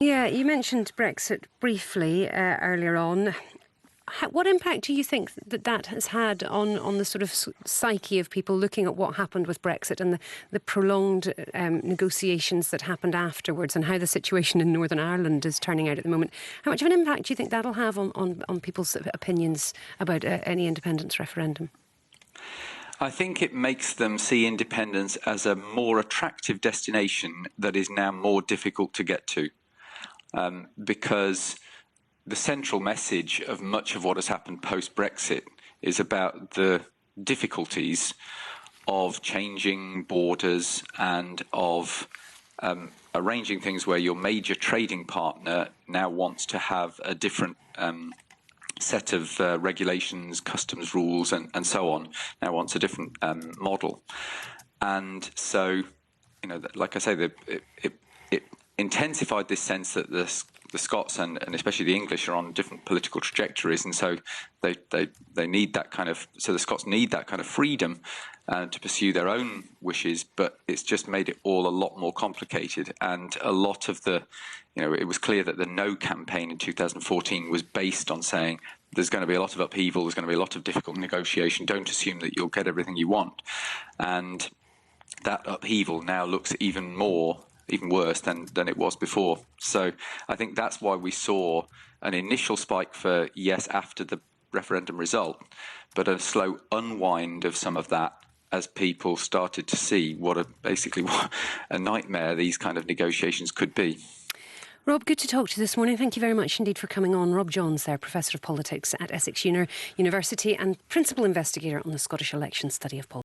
Yeah, you mentioned Brexit briefly earlier on. What impact do you think that has had on the sort of psyche of people looking at what happened with Brexit and the prolonged negotiations that happened afterwards, and how the situation in Northern Ireland is turning out at the moment? How much of an impact do you think that'll have on people's opinions about any independence referendum? I think it makes them see independence as a more attractive destination that is now more difficult to get to. Because the central message of much of what has happened post-Brexit is about the difficulties of changing borders and of arranging things where your major trading partner now wants to have a different set of regulations, customs rules, and so on, now wants a different model. And so, like I say, it intensified this sense that the Scots and especially the English are on different political trajectories, and so they need that kind of. So the Scots need that kind of freedom to pursue their own wishes, but it's just made it all a lot more complicated. And a lot of the, it was clear that the No campaign in 2014 was based on saying there's going to be a lot of upheaval, there's going to be a lot of difficult negotiation. Don't assume that you'll get everything you want, and that upheaval now looks even worse than it was before. So I think that's why we saw an initial spike for yes after the referendum result, but a slow unwind of some of that as people started to see what a nightmare these kind of negotiations could be. Rob, good to talk to you this morning. Thank you very much indeed for coming on. Rob Johns there, Professor of Politics at Essex University and Principal Investigator on the Scottish Election Study of Politics.